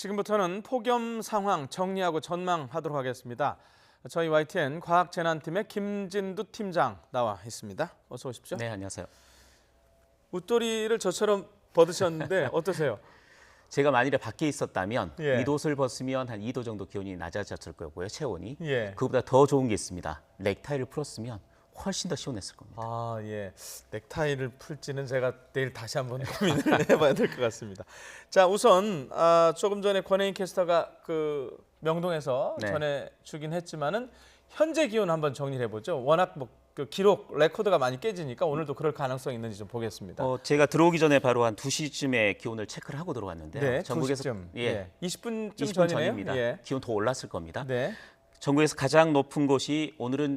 지금부터는 폭염 상황 정리하고 전망하도록 하겠습니다. 저희 YTN 과학재난팀의 김진두 팀장 나와 있습니다. 어서 오십시오. 네, 안녕하세요. 웃도리를 저처럼 벗으셨는데 어떠세요? 제가 만일에 밖에 있었다면 예. 이 옷을 벗으면 한 2도 정도 기온이 낮아졌을 거고요, 체온이. 예. 그보다 더 좋은 게 있습니다. 넥타이를 풀었으면 훨씬 더 시원했을 겁니다. 아, 예. 넥타이를 풀지는 제가 내일 다시 한번 고민을 해봐야 될 것 같습니다. 자, 우선 조금 전에 권혜인 캐스터가 그 명동에서 네. 전해주긴 했지만은 현재 기온 한번 정리를 해보죠. 워낙 그 기록 레코드가 많이 깨지니까 오늘도 그럴 가능성이 있는지 좀 보겠습니다. 제가 들어오기 전에 바로 한 2시쯤에 기온을 체크를 하고 들어왔는데요. 네, 전국에서 2시쯤. 예, 20분쯤 20분 전이네요. 전입니다. 예. 기온 더 올랐을 겁니다. 네. 전국에서 가장 높은 곳이 오늘은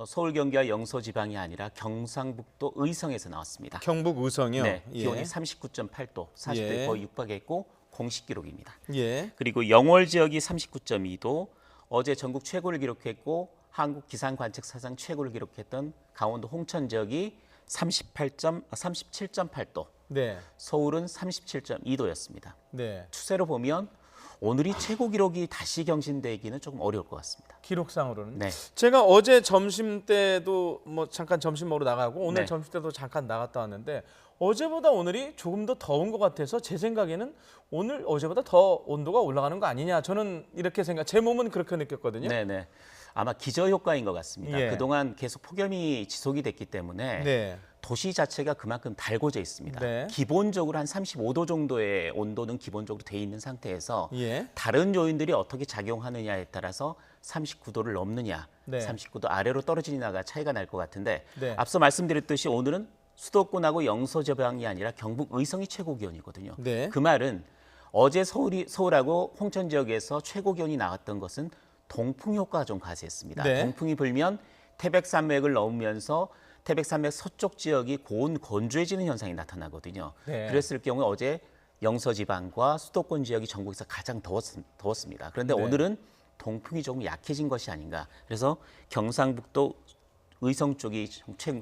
서울, 경기와 영서 지방이 아니라 경상북도 의성에서 나왔습니다. 경북 의성이요. 네, 예. 기온이 39.8도, 40도에 예. 거의 육박했고 공식 기록입니다. 예. 그리고 영월 지역이 39.2도, 어제 전국 최고를 기록했고 한국 기상관측 사상 최고를 기록했던 강원도 홍천 지역이 37.8도, 네. 서울은 37.2도였습니다. 네. 추세로 보면 오늘이 최고 기록이 다시 경신되기는 조금 어려울 것 같습니다. 기록상으로는. 네. 제가 어제 점심 때도 뭐 잠깐 점심 먹으러 나가고 오늘 네. 점심 때도 잠깐 나갔다 왔는데 어제보다 오늘이 조금 더 더운 것 같아서 제 생각에는 오늘 어제보다 더 온도가 올라가는 거 아니냐. 저는 이렇게 제 몸은 그렇게 느꼈거든요. 네네. 아마 기저 효과인 것 같습니다. 예. 그동안 계속 폭염이 지속이 됐기 때문에 네. 도시 자체가 그만큼 달궈져 있습니다. 네. 기본적으로 한 35도 정도의 온도는 기본적으로 돼 있는 상태에서 예. 다른 요인들이 어떻게 작용하느냐에 따라서 39도를 넘느냐, 네. 39도 아래로 떨어지느냐가 차이가 날 것 같은데 네. 앞서 말씀드렸듯이 오늘은 수도권하고 영서 지방이 아니라 경북 의성이 최고 기온이거든요. 네. 그 말은 어제 서울하고 홍천 지역에서 최고 기온이 나왔던 것은 동풍 효과가 좀 가세했습니다. 네. 동풍이 불면 태백산맥을 넘으면서 태백산맥 서쪽 지역이 고온 건조해지는 현상이 나타나거든요. 네. 그랬을 경우에 어제 영서 지방과 수도권 지역이 전국에서 가장 더웠습니다. 그런데 네. 오늘은 동풍이 조금 약해진 것이 아닌가. 그래서 경상북도 의성 쪽이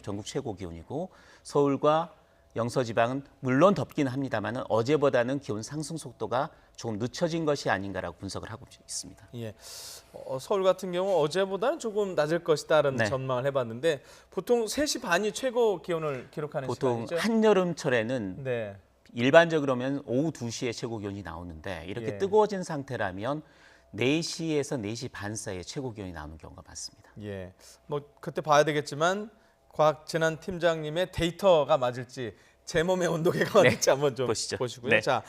전국 최고 기온이고 서울과 영서 지방은 물론 덥긴 합니다만 어제보다는 기온 상승 속도가 조금 늦춰진 것이 아닌가라고 분석을 하고 있습니다. 예. 서울 같은 경우 어제보다는 조금 낮을 것이다라는 네. 전망을 해봤는데 보통 3시 반이 최고 기온을 기록하는 보통 시간이죠? 한여름철에는 네. 일반적으로면 오후 2시에 최고 기온이 나오는데 이렇게 예. 뜨거워진 상태라면 4시에서 4시 반 사이에 최고 기온이 나오는 경우가 많습니다. 예. 뭐 그때 봐야 되겠지만 과학재난 팀장님의 데이터가 맞을지 제 몸의 온도계가 맞을지 한번 좀 보시죠. 보시고요. 네. 자,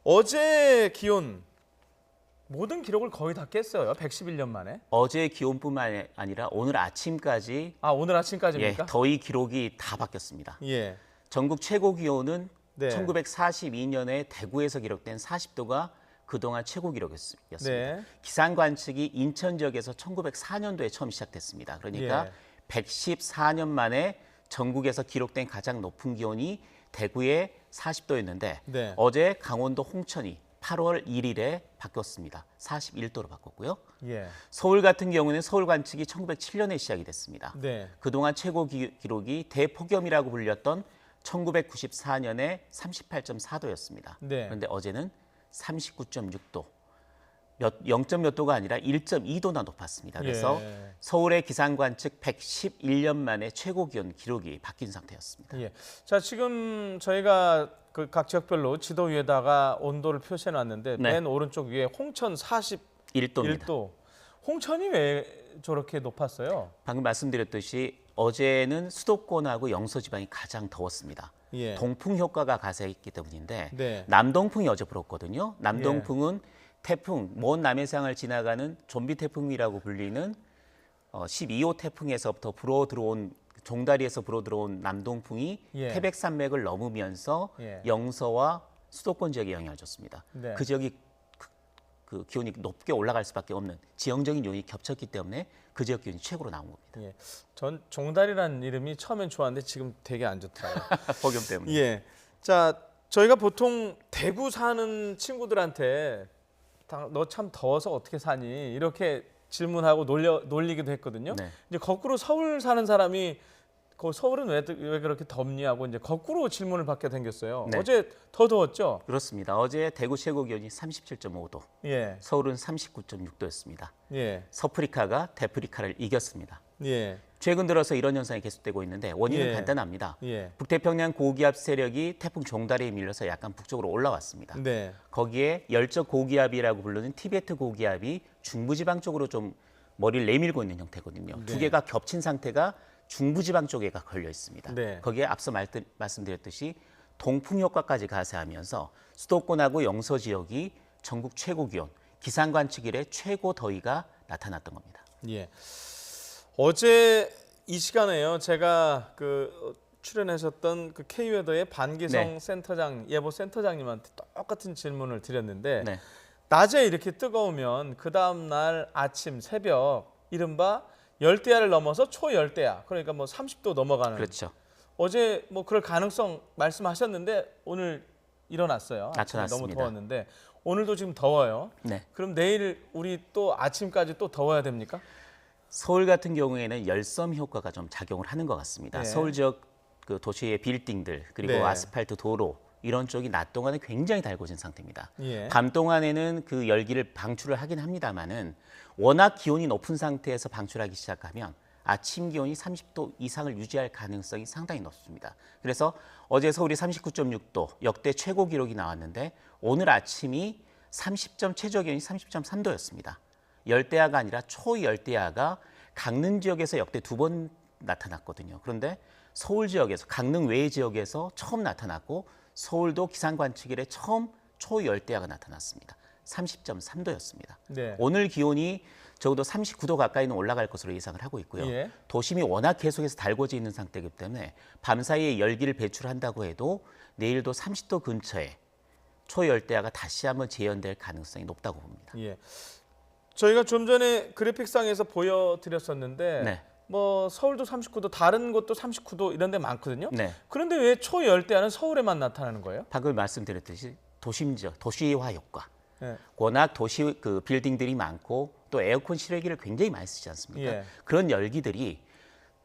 어제 기온 모든 기록을 거의 다 깼어요. 111년 만에. 어제 기온뿐만 아니라 오늘 아침까지 아, 오늘 아침까지입니까? 더위 기록이 다 바뀌었습니다. 예. 전국 최고 기온은 네. 1942년에 대구에서 기록된 40도가 그동안 최고 기록이었습니다. 네. 기상 관측이 인천 지역에서 1904년도에 처음 시작됐습니다. 그러니까 예. 114년 만에 전국에서 기록된 가장 높은 기온이 대구의 40도였는데 네. 어제 강원도 홍천이 8월 1일에 바뀌었습니다. 41도로 바꿨고요. 예. 서울 같은 경우는 서울 관측이 1907년에 시작이 됐습니다. 네. 그동안 최고 기록이 대폭염이라고 불렸던 1994년에 38.4도였습니다. 네. 그런데 어제는 39.6도, 0몇 도가 아니라 1.2도나 높았습니다. 그래서 예. 서울의 기상관측 111년 만에 최고 기온 기록이 바뀐 상태였습니다. 예. 자, 지금 저희가 그 각 지역별로 지도 위에다가 온도를 표시해 놨는데 네. 맨 오른쪽 위에 홍천 1도입니다. 41도. 홍천이 왜 저렇게 높았어요? 방금 말씀드렸듯이 어제는 수도권하고 영서 지방이 가장 더웠습니다. 예. 동풍 효과가 가세했기 때문인데 네. 남동풍이 어제 불었거든요. 남동풍은 태풍, 먼 남해상을 지나가는 좀비 태풍이라고 불리는 12호 태풍에서부터 불어 들어온 종다리에서 불어 들어온 남동풍이 예. 태백산맥을 넘으면서 예. 영서와 수도권 지역에 영향을 줬습니다. 네. 그 지역이 그 기온이 높게 올라갈 수밖에 없는 지형적인 요인이 겹쳤기 때문에 그 지역 기온이 최고로 나온 겁니다. 예. 전 종달이라는 이름이 처음엔 좋았는데 지금 되게 안 좋더라고요. 폭염 때문에. 예. 자, 저희가 보통 대구 사는 친구들한테 너 참 더워서 어떻게 사니? 이렇게 질문하고 놀리기도 했거든요. 네. 이제 거꾸로 서울 사는 사람이 그 서울은 왜 그렇게 덥니 하고 이제 거꾸로 질문을 받게 생겼어요. 네. 어제 더 더웠죠? 그렇습니다. 어제 대구 최고 기온이 37.5도, 예, 서울은 39.6도였습니다. 예, 서프리카가 데프리카를 이겼습니다. 예, 최근 들어서 이런 현상이 계속되고 있는데 원인은 예. 간단합니다. 예. 북태평양 고기압 세력이 태풍 종다리에 밀려서 약간 북쪽으로 올라왔습니다. 네, 거기에 열적 고기압이라고 부르는 티베트 고기압이 중부지방 쪽으로 좀 머리를 내밀고 있는 형태거든요. 네. 두 개가 겹친 상태가 중부지방 쪽에가 걸려 있습니다. 네. 거기에 앞서 말씀드렸듯이 동풍 효과까지 가세하면서 수도권하고 영서 지역이 전국 최고 기온, 기상 관측 이래 최고 더위가 나타났던 겁니다. 예. 어제 이 시간에요. 제가 출연하셨던 그 K웨더의 반기성 네. 센터장 예보 센터장님한테 똑같은 질문을 드렸는데 네. 낮에 이렇게 뜨거우면 그 다음 날 아침 새벽 이른바 열대야를 넘어서 초열대야 그러니까 뭐 30도 넘어가는 그렇죠. 어제 뭐 그럴 가능성 말씀하셨는데 오늘 일어났어요. 아침에 너무 나타났습니다. 더웠는데 오늘도 지금 더워요. 네. 그럼 내일 우리 또 아침까지 또 더워야 됩니까? 서울 같은 경우에는 열섬 효과가 좀 작용을 하는 것 같습니다. 네. 서울 지역 그 도시의 빌딩들 그리고 네. 아스팔트 도로 이런 쪽이 낮 동안에 굉장히 달궈진 상태입니다. 예. 밤 동안에는 그 열기를 방출을 하긴 합니다만은 워낙 기온이 높은 상태에서 방출하기 시작하면 아침 기온이 30도 이상을 유지할 가능성이 상당히 높습니다. 그래서 어제 서울이 39.6도 역대 최고 기록이 나왔는데 오늘 아침이 최저 기온이 30.3도였습니다. 열대야가 아니라 초열대야가 강릉 지역에서 역대 2번 나타났거든요. 그런데 서울 지역에서 강릉 외의 지역에서 처음 나타났고 서울도 기상 관측 이래 처음 초열대야가 나타났습니다. 30.3도였습니다. 네. 오늘 기온이 적어도 39도 가까이는 올라갈 것으로 예상을 하고 있고요. 예. 도심이 워낙 계속해서 달궈져 있는 상태이기 때문에 밤사이에 열기를 배출한다고 해도 내일도 30도 근처에 초열대야가 다시 한번 재현될 가능성이 높다고 봅니다. 예. 저희가 좀 전에 그래픽상에서 보여드렸었는데 네. 뭐 서울도 39도, 다른 곳도 39도 이런 데 많거든요. 네. 그런데 왜 초열대야는 서울에만 나타나는 거예요? 방금 말씀드렸듯이 도심 지역, 도시화 효과. 예. 워낙 도시 그 빌딩들이 많고 또 에어컨 실외기를 굉장히 많이 쓰지 않습니까? 예. 그런 열기들이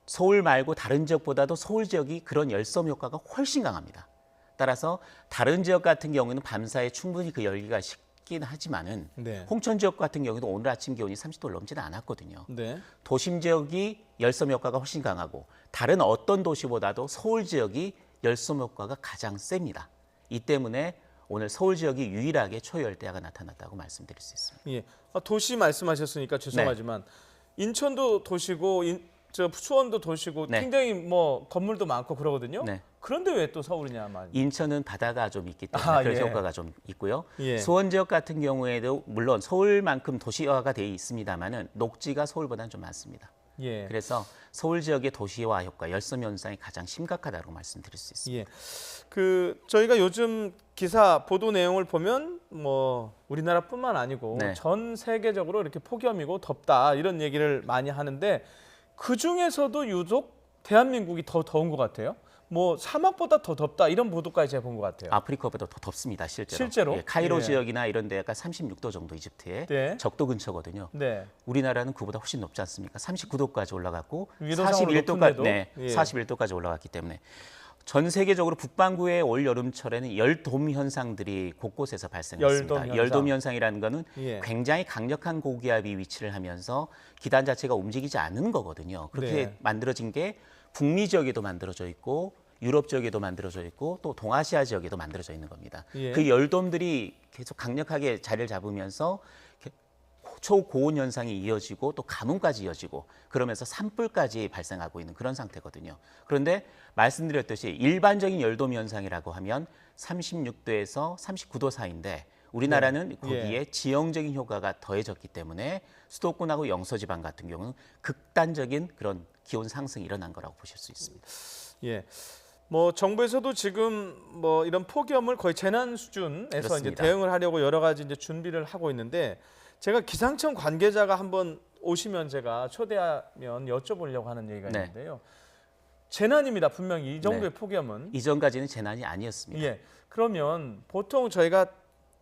서울 말고 다른 지역보다도 서울 지역이 그런 열섬 효과가 훨씬 강합니다. 따라서 다른 지역 같은 경우에는 밤사이에 충분히 그 열기가 식긴 하지만은 네. 홍천 지역 같은 경우도 오늘 아침 기온이 30도를 넘지는 않았거든요. 네. 도심 지역이 열섬 효과가 훨씬 강하고 다른 어떤 도시보다도 서울 지역이 열섬 효과가 가장 셉니다. 이 때문에 오늘 서울 지역이 유일하게 초열대야가 나타났다고 말씀드릴 수 있습니다. 예. 도시 말씀하셨으니까 죄송하지만 인천도 도시고 수원도 도시고 네. 굉장히 뭐 건물도 많고 그러거든요. 네. 그런데 왜 또 서울이냐만. 인천은 바다가 좀 있기 때문에 아, 그런 예. 효과가 좀 있고요. 예. 수원 지역 같은 경우에도 물론 서울만큼 도시화가 되어 있습니다만은 녹지가 서울보다는 좀 많습니다. 예. 그래서 서울 지역의 도시화 효과, 열섬 현상이 가장 심각하다고 말씀드릴 수 있습니다. 예. 저희가 요즘 기사 보도 내용을 보면 뭐 우리나라뿐만 아니고 네. 전 세계적으로 이렇게 폭염이고 덥다 이런 얘기를 많이 하는데 그 중에서도 유독 대한민국이 더 더운 것 같아요. 뭐 사막보다 더 덥다 이런 보도까지 제가 본 것 같아요. 아프리카보다 더 덥습니다, 실제로. 실제로? 예, 카이로 예. 지역이나 이런 데가 36도 정도 이집트에 네. 적도 근처거든요. 네. 우리나라는 그보다 훨씬 높지 않습니까? 39도까지 올라갔고 위도상으로 41도까지 높은데도? 네, 예. 41도까지 올라갔기 때문에 전 세계적으로 북반구의 올 여름철에는 열돔 현상들이 곳곳에서 발생했습니다. 열돔 현상. 열돔 현상이라는 거는 예. 굉장히 강력한 고기압이 위치를 하면서 기단 자체가 움직이지 않는 거거든요. 그렇게 네. 만들어진 게 북미 지역에도 만들어져 있고 유럽 지역에도 만들어져 있고 또 동아시아 지역에도 만들어져 있는 겁니다. 예. 그 열돔들이 계속 강력하게 자리를 잡으면서 초고온 현상이 이어지고 또 가뭄까지 이어지고 그러면서 산불까지 발생하고 있는 그런 상태거든요. 그런데 말씀드렸듯이 일반적인 열돔 현상이라고 하면 36도에서 39도 사이인데 우리나라는 네. 거기에 예. 지형적인 효과가 더해졌기 때문에 수도권하고 영서지방 같은 경우는 극단적인 그런 기온 상승이 일어난 거라고 보실 수 있습니다. 예. 뭐 정부에서도 지금 뭐 이런 폭염을 거의 재난 수준에서 이제 그렇습니다. 대응을 하려고 여러 가지 이제 준비를 하고 있는데 제가 기상청 관계자가 한번 오시면 제가 초대하면 여쭤보려고 하는 얘기가 네. 있는데요. 재난입니다. 분명히 이 정도의 네. 폭염은. 이전까지는 재난이 아니었습니다. 예. 그러면 보통 저희가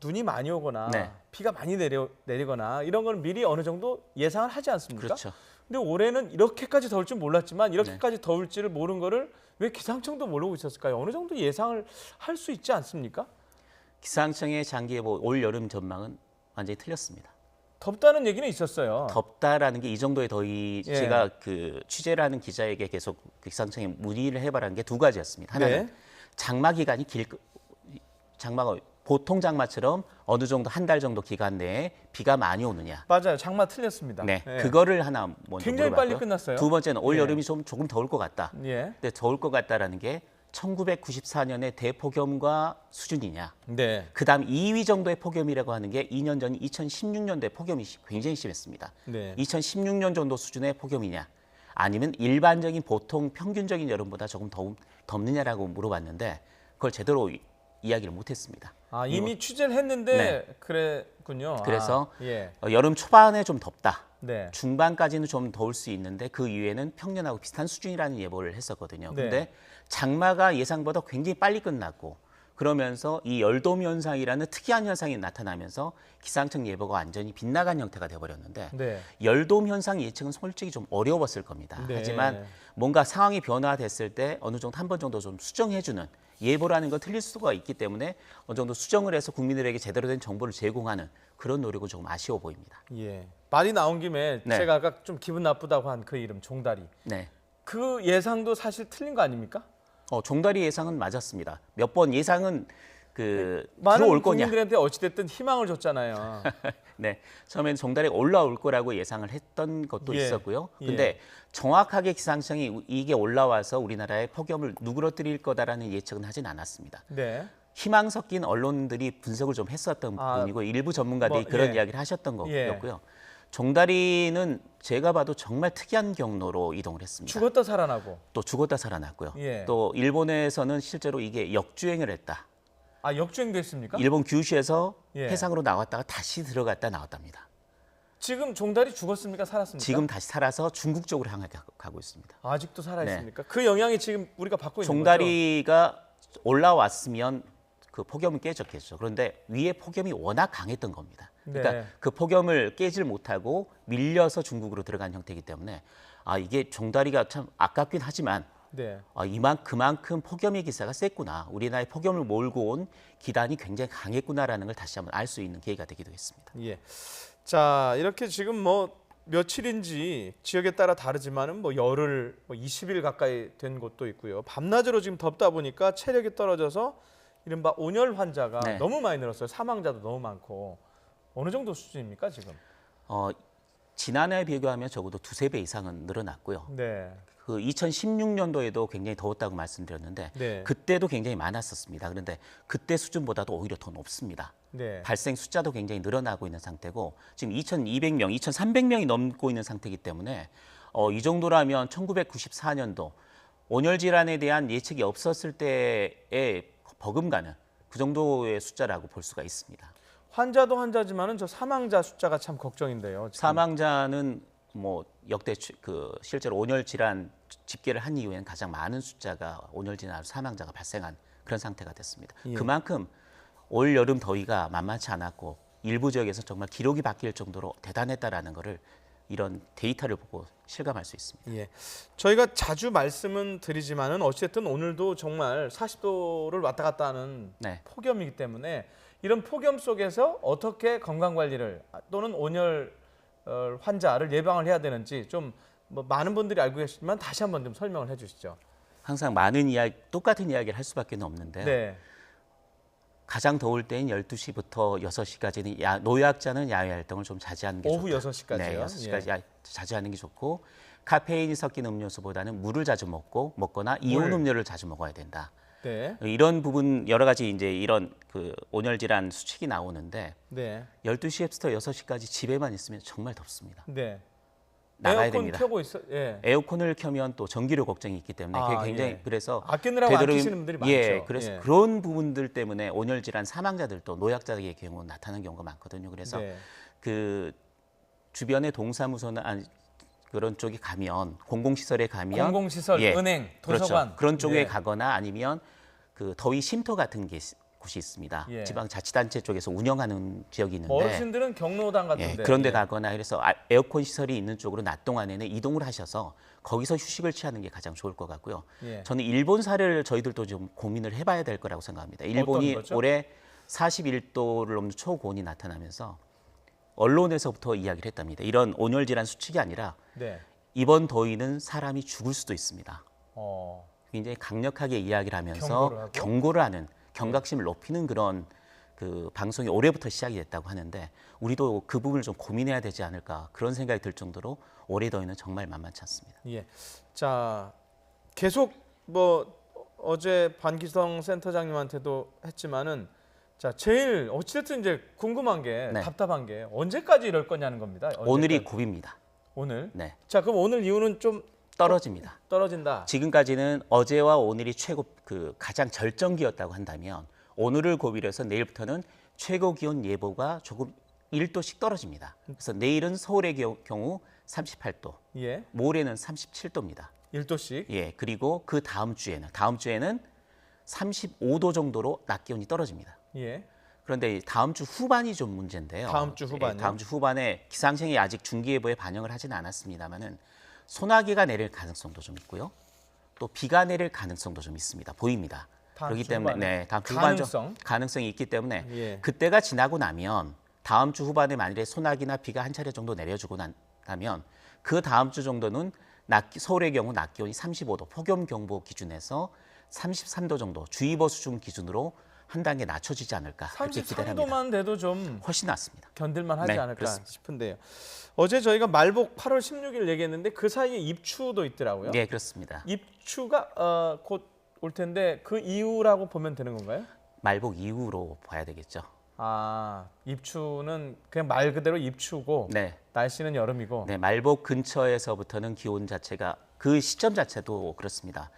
눈이 많이 오거나 네. 비가 많이 내리거나 이런 걸 미리 어느 정도 예상을 하지 않습니까? 그렇죠. 근데 올해는 이렇게까지 더울 줄 몰랐지만 네. 이렇게까지 더울지를 모르는 거를 왜 기상청도 모르고 있었을까요? 어느 정도 예상을 할 수 있지 않습니까? 기상청의 장기 예보 올 여름 전망은 완전히 틀렸습니다. 덥다는 얘기는 있었어요. 덥다라는 게 이 정도의 더위 예. 제가 그 취재를 하는 기자에게 계속 그 기상청에 문의를 해봐라는 게 두 가지였습니다. 하나는 네. 장마 기간이 장마가 보통 장마처럼 어느 정도 한 달 정도 기간 내에 비가 많이 오느냐. 맞아요. 장마 틀렸습니다. 네, 예. 그거를 하나 먼저 굉장히 물어봤고요. 빨리 끝났어요. 두 번째는 올 예. 여름이 조금 더울 것 같다. 예. 근데 더울 것 같다라는 게 1994년의 대폭염과 수준이냐. 네. 그다음 2위 정도의 폭염이라고 하는 게 2년 전 2016년도에 폭염이 굉장히 심했습니다. 네. 2016년 정도 수준의 폭염이냐, 아니면 일반적인 보통 평균적인 여름보다 조금 덥느냐라고 물어봤는데 그걸 제대로 이야기를 못했습니다. 아, 이미 취재를 했는데 네. 그랬군요. 그래서 아, 예. 여름 초반에 좀 덥다. 네. 중반까지는 좀 더울 수 있는데 그 이후에는 평년하고 비슷한 수준이라는 예보를 했었거든요. 네. 근데 장마가 예상보다 굉장히 빨리 끝났고 그러면서 이 열돔 현상이라는 특이한 현상이 나타나면서 기상청 예보가 완전히 빗나간 형태가 돼버렸는데 네. 열돔 현상 예측은 솔직히 좀 어려웠을 겁니다. 네. 하지만 뭔가 상황이 변화됐을 때 어느 정도 한 번 정도 좀 수정해주는 예보라는 건 틀릴 수가 있기 때문에 어느 정도 수정을 해서 국민들에게 제대로 된 정보를 제공하는 그런 노력은 조금 아쉬워 보입니다. 예. 말이 나온 김에 네. 제가 아까 좀 기분 나쁘다고 한 그 이름 종다리. 네. 그 예상도 사실 틀린 거 아닙니까? 종다리 예상은 맞았습니다. 몇 번 예상은 많은 들어올 거냐. 국민들한테 어찌됐든 희망을 줬잖아요. 네, 처음에는 종다리가 올라올 거라고 예상을 했던 것도 예, 있었고요. 예. 근데 정확하게 기상청이 이게 올라와서 우리나라의 폭염을 누그러뜨릴 거다라는 예측은 하진 않았습니다. 네. 희망 섞인 언론들이 분석을 좀 했었던 아, 부분이고 일부 전문가들이 뭐, 그런 예. 이야기를 하셨던 예. 거였고요. 종다리는 제가 봐도 정말 특이한 경로로 이동을 했습니다. 죽었다 살아나고. 또 죽었다 살아났고요. 예. 또 일본에서는 실제로 이게 역주행을 했다. 아, 역주행됐습니까? 일본 규슈에서 예. 해상으로 나왔다가 다시 들어갔다 나왔답니다. 지금 종다리 죽었습니까? 살았습니까? 지금 다시 살아서 중국 쪽으로 향해 가고 있습니다. 아직도 살아 있습니까? 그 영향이 지금 우리가 받고 있는 거죠. 종다리가 올라왔으면 그 폭염은 깨졌겠죠. 그런데 위에 폭염이 워낙 강했던 겁니다. 그러니까 네. 그 폭염을 깨질 못하고 밀려서 중국으로 들어간 형태이기 때문에 이게 종다리가 참 아깝긴 하지만 네. 그만큼 폭염의 기세가 셌구나. 우리나라의 폭염을 몰고 온 기단이 굉장히 강했구나라는 걸 다시 한번 알 수 있는 계기가 되기도 했습니다. 예. 자, 이렇게 지금 뭐 며칠인지 지역에 따라 다르지만은 뭐 열흘, 뭐 20일 가까이 된 곳도 있고요. 밤낮으로 지금 덥다 보니까 체력이 떨어져서 이른바 온열 환자가 네. 너무 많이 늘었어요. 사망자도 너무 많고. 어느 정도 수준입니까, 지금? 지난해에 비교하면 적어도 두세 배 이상은 늘어났고요. 네. 그 2016년도에도 굉장히 더웠다고 말씀드렸는데 네. 그때도 굉장히 많았었습니다. 그런데 그때 수준보다도 오히려 더 높습니다. 네. 발생 숫자도 굉장히 늘어나고 있는 상태고 지금 2,200명, 2,300명이 넘고 있는 상태이기 때문에 이 정도라면 1994년도 온열 질환에 대한 예측이 없었을 때에 버금가는 그 정도의 숫자라고 볼 수가 있습니다. 환자도 환자지만은 저 사망자 숫자가 참 걱정인데요. 지금. 사망자는 뭐 역대 실제로 온열 질환 집계를 한 이후에는 가장 많은 숫자가 온열 질환으로 사망자가 발생한 그런 상태가 됐습니다. 예. 그만큼 올 여름 더위가 만만치 않았고 일부 지역에서 정말 기록이 바뀔 정도로 대단했다라는 것을 이런 데이터를 보고 실감할 수 있습니다. 예. 저희가 자주 말씀은 드리지만은 어쨌든 오늘도 정말 40도를 왔다 갔다 하는 네. 폭염이기 때문에 이런 폭염 속에서 어떻게 건강 관리를 또는 온열 환자를 예방을 해야 되는지 좀 뭐 많은 분들이 알고 계시지만 다시 한번 좀 설명을 해 주시죠. 항상 똑같은 이야기를 할 수밖에 없는데요. 네. 가장 더울 때인 12시부터 6시까지는 노약자는 야외 활동을 좀 자제하는 게 오후 좋다. 6시까지요? 네, 6시까지 자제하는 게 좋고 카페인이 섞인 음료수보다는 물을 자주 먹거나 이온 음료를 자주 먹어야 된다. 네. 이런 부분 여러 가지 이제 이런 온열 질환 수칙이 나오는데 네. 12시부터 6시까지 집에만 있으면 정말 덥습니다. 네. 나가야 에어컨 됩니다. 켜고 있어. 예. 에어컨을 켜면 또 전기료 걱정이 있기 때문에 그게 굉장히 예. 그래서 아끼느라고 안 되도록이면- 켜시는 분들이 많죠. 예, 그래서 예. 그런 부분들 때문에 온열 질환 사망자들도 노약자의 경우 나타나는 경우가 많거든요. 그래서 네. 그 주변의 동사무소나 그런 쪽에 가면 공공시설에 가면 공공시설, 예, 은행, 도서관 그렇죠. 그런 쪽에 예. 가거나 아니면 그 더위 쉼터 같은 곳이 있습니다. 예. 지방자치단체 쪽에서 운영하는 지역이 있는데 어르신들은 경로당 같은데 그런 데 가거나 그래서 에어컨 시설이 있는 쪽으로 낮 동안에는 이동을 하셔서 거기서 휴식을 취하는 게 가장 좋을 것 같고요. 예. 저는 일본 사례를 저희들도 좀 고민을 해봐야 될 거라고 생각합니다. 일본이 어떤 거죠? 올해 41도를 넘는 초고온이 나타나면서 언론에서부터 이야기를 했답니다. 이런 온열질환 수칙이 아니라 네. 이번 더위는 사람이 죽을 수도 있습니다. 어. 굉장히 강력하게 이야기를 하면서 경고를 하고? 경고를 하는 경각심을 높이는 그런 그 방송이 올해부터 시작이 됐다고 하는데 우리도 그 부분을 좀 고민해야 되지 않을까 그런 생각이 들 정도로 올해 더위는 정말 만만치 않습니다. 예. 자, 계속 뭐 어제 반기성 센터장님한테도 했지만은 자, 제일 어찌됐든 이제 궁금한 게 네. 답답한 게 언제까지 이럴 거냐는 겁니다. 오늘이 언제까지? 고비입니다. 오늘. 네, 자, 그럼 오늘 이후는 좀 떨어집니다. 떨어진다. 지금까지는 어제와 오늘이 최고 그 가장 절정기였다고 한다면 오늘을 고비로 해서 내일부터는 최고 기온 예보가 조금 1도씩 떨어집니다. 그래서 내일은 서울의 경우 38도, 예. 모레는 37도입니다. 1도씩. 예, 그리고 그 다음 주에는 35도 정도로 낮 기온이 떨어집니다. 예. 그런데 다음 주 후반이 좀 문제인데요. 다음 주 후반이요? 예, 다음 주 후반에 기상청이 아직 중기예보에 반영을 하지는 않았습니다만은 소나기가 내릴 가능성도 좀 있고요. 또 비가 내릴 가능성도 좀 있습니다. 보입니다. 다음 그렇기 주 때문에 후반에? 다음 주 후반 가능성? 가능성이 있기 때문에 예. 그때가 지나고 나면 다음 주 후반에 만일에 소나기나 비가 한 차례 정도 내려주고 나면 그 다음 주 정도는 서울의 경우 낮 기온이 35도, 폭염 경보 기준에서 33도 정도 주의보 수준 기준으로 한 단계 낮춰지지 않을까 그렇게 기대를 합니다. 33도만 돼도 좀 훨씬 낫습니다. 견딜만 하지 네, 않을까 그렇습니다. 싶은데요. 어제 저희가 말복 8월 16일 얘기했는데 그 사이에 입추도 있더라고요. 네, 그렇습니다. 입추가 곧 올 텐데 그 이후라고 보면 되는 건가요? 말복 이후로 봐야 되겠죠. 아, 입추는 그냥 말 그대로 입추고 네, 날씨는 여름이고. 네, 말복 근처에서부터는 기온 자체가 그 시점 자체도 그렇습니다.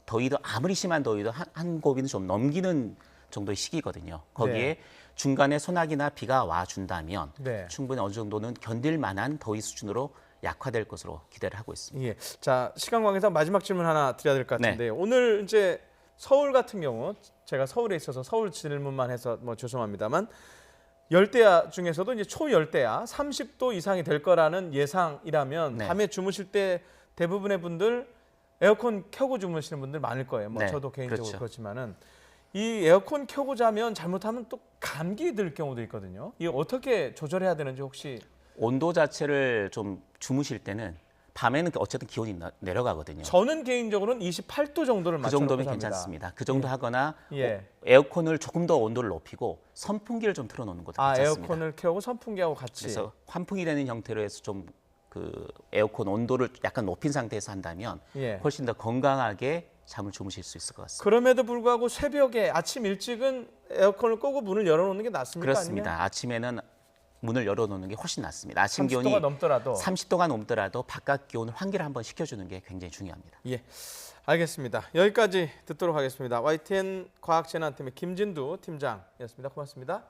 더위도 아무리 심한 더위도 한 고비는 좀 넘기는 정도의 시기거든요. 거기에 네. 중간에 소나기나 비가 와준다면 네. 충분히 어느 정도는 견딜 만한 더위 수준으로 약화될 것으로 기대를 하고 있습니다. 예. 자, 시간 관계상 마지막 질문 하나 드려야 될 것 네. 같은데 오늘 이제 서울 같은 경우 제가 서울에 있어서 서울 질문만 해서 뭐 죄송합니다만 열대야 중에서도 이제 초열대야 30도 이상이 될 거라는 예상이라면 네. 밤에 주무실 때 대부분의 분들 에어컨 켜고 주무시는 분들 많을 거예요. 뭐 네, 저도 개인적으로 그렇죠. 그렇지만은 이 에어컨 켜고 자면 잘못하면 또 감기 들 경우도 있거든요. 이거 어떻게 조절해야 되는지 혹시 온도 자체를 좀 주무실 때는 밤에는 어쨌든 기온이 내려가거든요. 저는 개인적으로는 28도 정도를 그 맞춰 놓고 정도면 삽니다. 괜찮습니다. 그 정도 하거나 예. 에어컨을 조금 더 온도를 높이고 선풍기를 좀 틀어놓는 것도 아, 괜찮습니다. 에어컨을 켜고 선풍기하고 같이. 그래서 환풍이 되는 형태로 해서 좀 그 에어컨 온도를 약간 높인 상태에서 한다면 예. 훨씬 더 건강하게 잠을 주무실 수 있을 것 같습니다. 그럼에도 불구하고 새벽에 아침 일찍은 에어컨을 끄고 문을 열어놓는 게 낫습니까? 그렇습니다. 아침에는 문을 열어놓는 게 훨씬 낫습니다. 아침 아니면 기온이 30도가 넘더라도. 30도가 넘더라도 바깥 기온을 환기를 한번 시켜주는 게 굉장히 중요합니다. 예, 알겠습니다. 여기까지 듣도록 하겠습니다. YTN 과학재난팀의 김진두 팀장이었습니다. 고맙습니다.